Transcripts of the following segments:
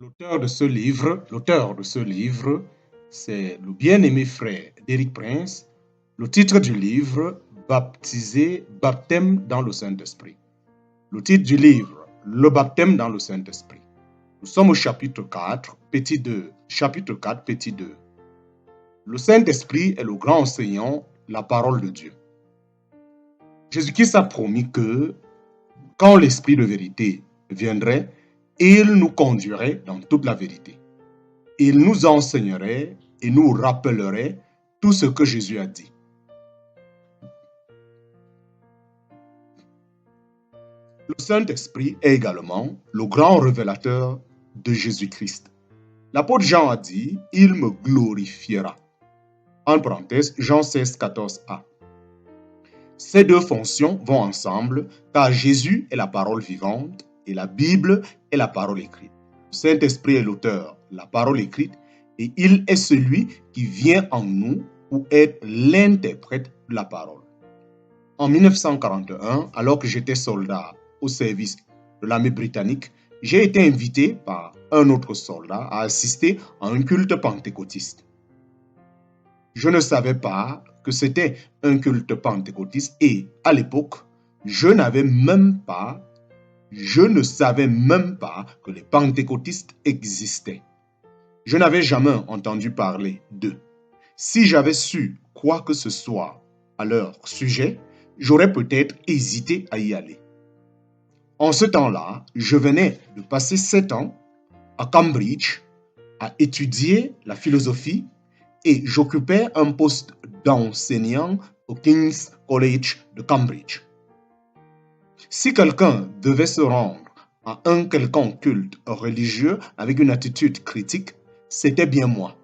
L'auteur de ce livre, c'est le bien-aimé frère d'Éric Prince. Le titre du livre, Baptisé, baptême dans le Saint-Esprit. Le titre du livre, Le baptême dans le Saint-Esprit. Nous sommes au chapitre 4, petit 2. Chapitre 4, petit 2. Le Saint-Esprit est le grand enseignant, la parole de Dieu. Jésus-Christ a promis que quand l'Esprit de vérité viendrait, il nous conduirait dans toute la vérité. Il nous enseignerait et nous rappellerait tout ce que Jésus a dit. Le Saint-Esprit est également le grand révélateur de Jésus-Christ. L'apôtre Jean a dit, « Il me glorifiera ». En parenthèse, Jean 16, 14a. Ces deux fonctions vont ensemble car Jésus est la parole vivante et la Bible est la parole écrite. Le Saint-Esprit est l'auteur, la parole écrite, et il est celui qui vient en nous pour être l'interprète de la parole. En 1941, alors que j'étais soldat au service de l'armée britannique, j'ai été invité par un autre soldat à assister à un culte pentecôtiste. Je ne savais pas que c'était un culte pentecôtiste et à l'époque, je ne savais même pas que les pentecôtistes existaient. Je n'avais jamais entendu parler d'eux. Si j'avais su quoi que ce soit à leur sujet, j'aurais peut-être hésité à y aller. En ce temps-là, je venais de passer 7 ans à Cambridge à étudier la philosophie et j'occupais un poste d'enseignant au King's College de Cambridge. Si quelqu'un devait se rendre à un quelconque culte religieux avec une attitude critique, c'était bien moi,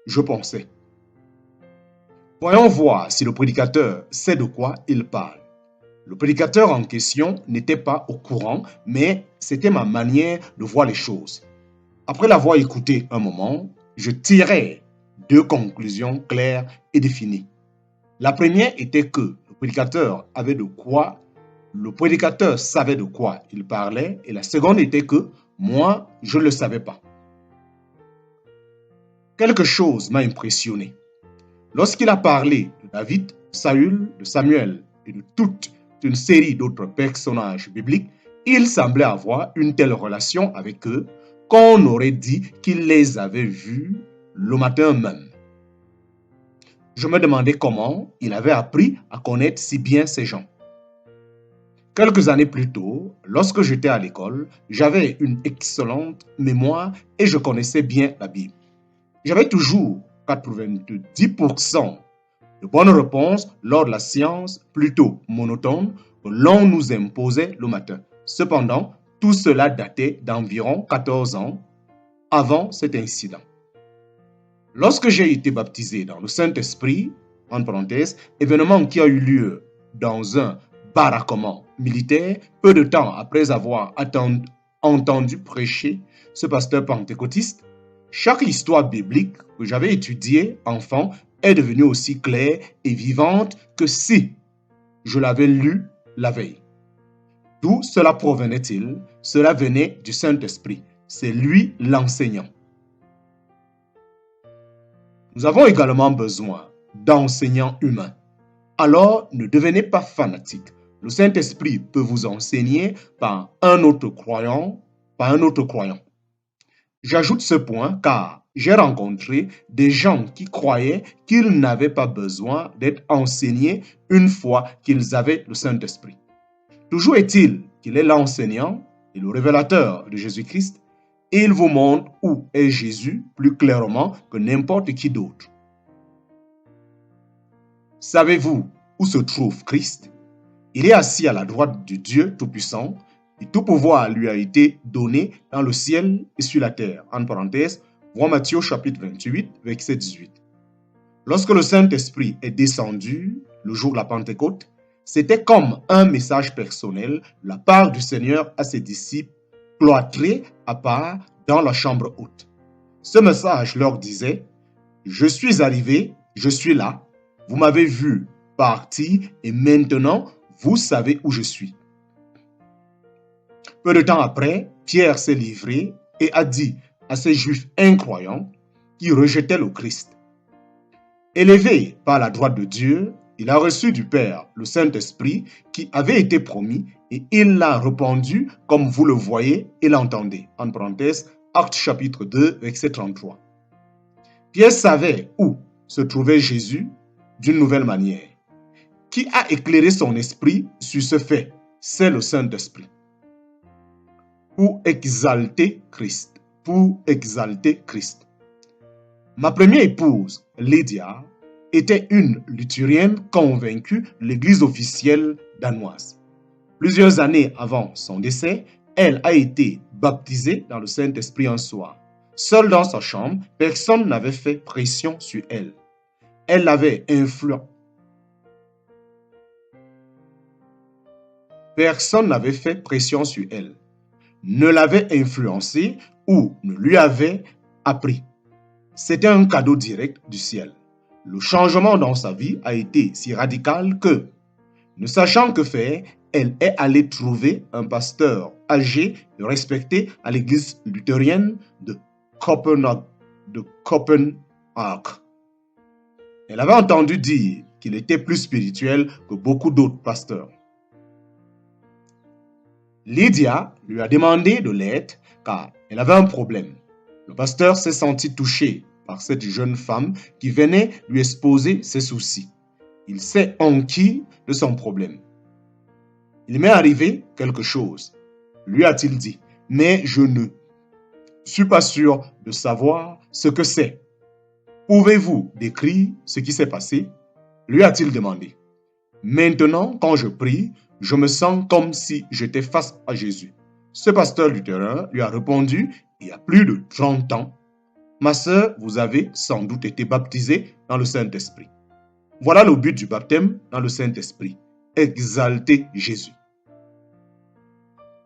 je pensais. Voyons voir si le prédicateur sait de quoi il parle. Le prédicateur en question n'était pas au courant, mais c'était ma manière de voir les choses. Après l'avoir écouté un moment, je tirais 2 conclusions claires et définies. La première était que le prédicateur savait de quoi il parlait, et la seconde était que moi, je ne le savais pas. Quelque chose m'a impressionné. Lorsqu'il a parlé de David, de Saül, de Samuel et de toute une série d'autres personnages bibliques, il semblait avoir une telle relation avec eux qu'on aurait dit qu'il les avait vus le matin même. Je me demandais comment il avait appris à connaître si bien ces gens. Quelques années plus tôt, lorsque j'étais à l'école, j'avais une excellente mémoire et je connaissais bien la Bible. J'avais toujours 90% de bonnes réponses lors de la science plutôt monotone que l'on nous imposait le matin. Cependant, tout cela datait d'environ 14 ans avant cet incident. Lorsque j'ai été baptisé dans le Saint-Esprit, en parenthèse, événement qui a eu lieu dans un baraquement militaire, peu de temps après avoir entendu prêcher ce pasteur pentecôtiste, chaque histoire biblique que j'avais étudiée enfant est devenue aussi claire et vivante que si je l'avais lue la veille. D'où cela provenait-il? Cela venait du Saint-Esprit. C'est lui l'enseignant. Nous avons également besoin d'enseignants humains. Alors, ne devenez pas fanatiques. Le Saint-Esprit peut vous enseigner par un autre croyant. J'ajoute ce point car j'ai rencontré des gens qui croyaient qu'ils n'avaient pas besoin d'être enseignés une fois qu'ils avaient le Saint-Esprit. Toujours est-il qu'il est l'enseignant et le révélateur de Jésus-Christ et il vous montre où est Jésus plus clairement que n'importe qui d'autre. Savez-vous où se trouve Christ? Il est assis à la droite du Dieu Tout-Puissant et tout pouvoir lui a été donné dans le ciel et sur la terre. En parenthèse, voir Matthieu chapitre 28, verset 18. Lorsque le Saint-Esprit est descendu le jour de la Pentecôte, c'était comme un message personnel de la part du Seigneur à ses disciples cloîtrés à part dans la chambre haute. Ce message leur disait, « Je suis arrivé, je suis là, vous m'avez vu partir et maintenant vous savez où je suis. » Peu de temps après, Pierre s'est livré et a dit à ces Juifs incroyants qui rejetaient le Christ. Élevé par la droite de Dieu, il a reçu du Père le Saint-Esprit qui avait été promis et il l'a répandu comme vous le voyez et l'entendez. En parenthèse, Actes chapitre 2, verset 33. Pierre savait où se trouvait Jésus d'une nouvelle manière. Qui a éclairé son esprit sur ce fait? C'est le Saint-Esprit. Pour exalter Christ. Pour exalter Christ. Ma première épouse, Lydia, était une luthérienne convaincue de l'Église officielle danoise. Plusieurs années avant son décès, elle a été baptisée dans le Saint-Esprit un soir. Seule dans sa chambre, personne n'avait fait pression sur elle. Elle l'avait influencé. Personne n'avait fait pression sur elle, ne l'avait influencée ou ne lui avait appris. C'était un cadeau direct du ciel. Le changement dans sa vie a été si radical que, ne sachant que faire, elle est allée trouver un pasteur âgé et respecté à l'église luthérienne de Copenhague. Elle avait entendu dire qu'il était plus spirituel que beaucoup d'autres pasteurs. Lydia lui a demandé de l'aide car elle avait un problème. Le pasteur s'est senti touché par cette jeune femme qui venait lui exposer ses soucis. Il s'est enquis de son problème. Il m'est arrivé quelque chose, lui a-t-il dit, mais je ne suis pas sûr de savoir ce que c'est. Pouvez-vous décrire ce qui s'est passé? Lui a-t-il demandé. Maintenant, quand je prie, je me sens comme si j'étais face à Jésus. Ce pasteur lutheran lui a répondu il y a plus de 30 ans. Ma sœur, vous avez sans doute été baptisée dans le Saint-Esprit. Voilà le but du baptême dans le Saint-Esprit. Exalter Jésus.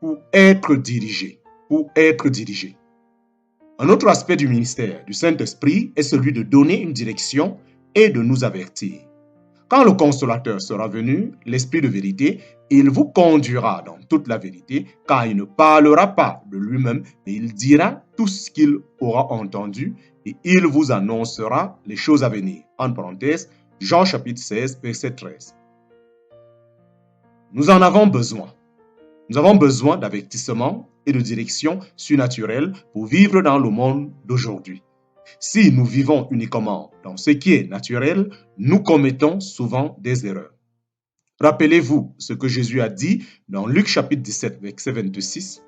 Pour être dirigé. Pour être dirigé. Un autre aspect du ministère du Saint-Esprit est celui de donner une direction et de nous avertir. Quand le consolateur sera venu, l'Esprit de vérité, il vous conduira dans toute la vérité, car il ne parlera pas de lui-même, mais il dira tout ce qu'il aura entendu et il vous annoncera les choses à venir. En parenthèse, Jean chapitre 16, verset 13. Nous en avons besoin. Nous avons besoin d'avertissement et de direction surnaturelle pour vivre dans le monde d'aujourd'hui. Si nous vivons uniquement dans ce qui est naturel, nous commettons souvent des erreurs. Rappelez-vous ce que Jésus a dit dans Luc chapitre 17, verset 26.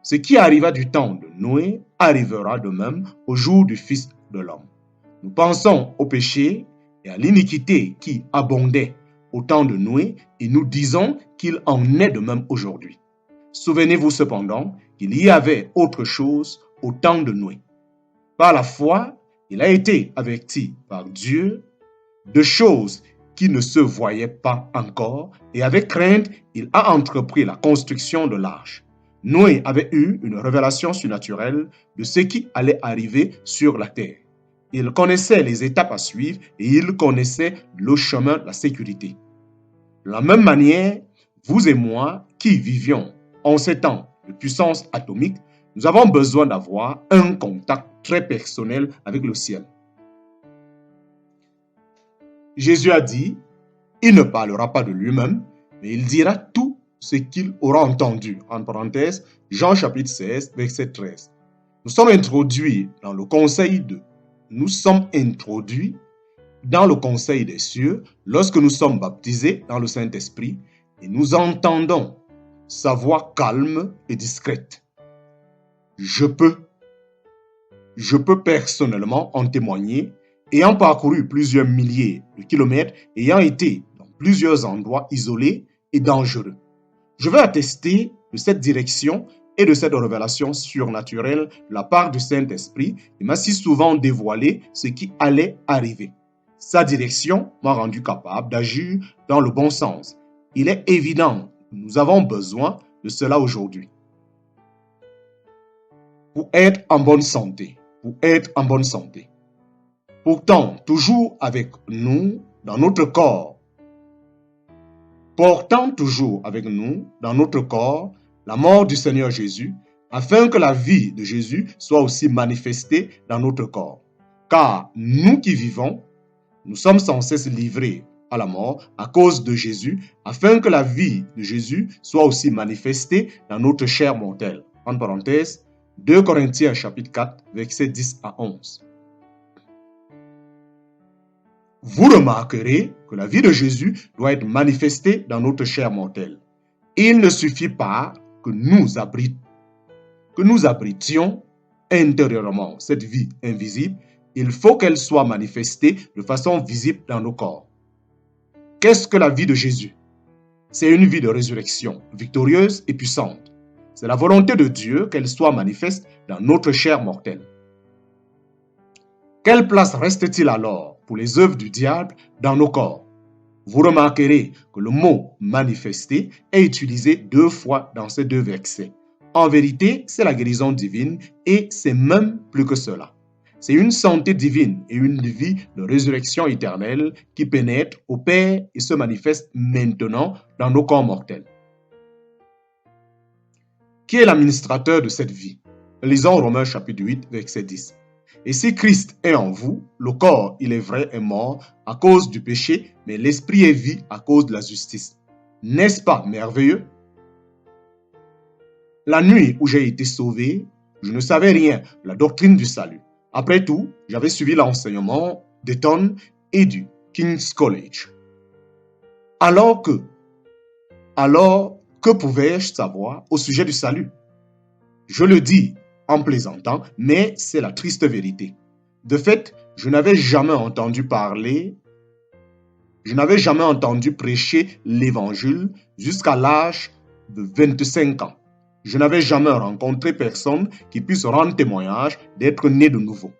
Ce qui arriva du temps de Noé arrivera de même au jour du Fils de l'homme. Nous pensons au péché et à l'iniquité qui abondait au temps de Noé et nous disons qu'il en est de même aujourd'hui. Souvenez-vous cependant qu'il y avait autre chose au temps de Noé. Par la foi, il a été averti par Dieu de choses qui ne se voyaient pas encore et avec crainte, il a entrepris la construction de l'arche. Noé avait eu une révélation surnaturelle de ce qui allait arriver sur la terre. Il connaissait les étapes à suivre et il connaissait le chemin de la sécurité. De la même manière, vous et moi qui vivions en ces temps de puissance atomique, nous avons besoin d'avoir un contact très personnel avec le ciel. Jésus a dit, il ne parlera pas de lui-même, mais il dira tout ce qu'il aura entendu. En parenthèse, Jean chapitre 16, verset 13. Nous sommes introduits dans le conseil des cieux lorsque nous sommes baptisés dans le Saint-Esprit et nous entendons sa voix calme et discrète. Je peux personnellement en témoigner, ayant parcouru plusieurs milliers de kilomètres, ayant été dans plusieurs endroits isolés et dangereux. Je veux attester de cette direction et de cette révélation surnaturelle de la part du Saint-Esprit. Il m'a si souvent dévoilé ce qui allait arriver. Sa direction m'a rendu capable d'agir dans le bon sens. Il est évident que nous avons besoin de cela aujourd'hui. Pour être en bonne santé. Pourtant, toujours avec nous, dans notre corps, portant toujours avec nous, dans notre corps, la mort du Seigneur Jésus, afin que la vie de Jésus soit aussi manifestée dans notre corps. Car nous qui vivons, nous sommes sans cesse livrés à la mort à cause de Jésus, afin que la vie de Jésus soit aussi manifestée dans notre chair mortelle. En parenthèse, 2 Corinthiens chapitre 4, versets 10 à 11. Vous remarquerez que la vie de Jésus doit être manifestée dans notre chair mortelle. Il ne suffit pas que nous abritions intérieurement cette vie invisible, il faut qu'elle soit manifestée de façon visible dans nos corps. Qu'est-ce que la vie de Jésus? C'est une vie de résurrection, victorieuse et puissante. C'est la volonté de Dieu qu'elle soit manifeste dans notre chair mortelle. Quelle place reste-t-il alors pour les œuvres du diable dans nos corps? Vous remarquerez que le mot « manifester » est utilisé 2 fois dans ces 2 versets. En vérité, c'est la guérison divine et c'est même plus que cela. C'est une santé divine et une vie de résurrection éternelle qui pénètre au Père et se manifeste maintenant dans nos corps mortels. Qui est l'administrateur de cette vie? Lisons Romains chapitre 8, verset 10. Et si Christ est en vous, le corps, il est vrai, est mort à cause du péché, mais l'esprit est vie à cause de la justice. N'est-ce pas merveilleux? La nuit où j'ai été sauvé, je ne savais rien de la doctrine du salut. Après tout, j'avais suivi l'enseignement d'Eton et du King's College. Alors que pouvais-je savoir au sujet du salut? Je le dis en plaisantant, mais c'est la triste vérité. De fait, je n'avais jamais entendu prêcher l'évangile jusqu'à l'âge de 25 ans. Je n'avais jamais rencontré personne qui puisse rendre témoignage d'être né de nouveau.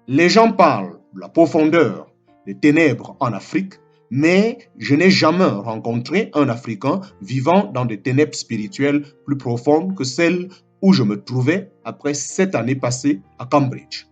Les gens parlent de la profondeur des ténèbres en Afrique, mais je n'ai jamais rencontré un Africain vivant dans des ténèbres spirituelles plus profondes que celles où je me trouvais après 7 années passées à Cambridge.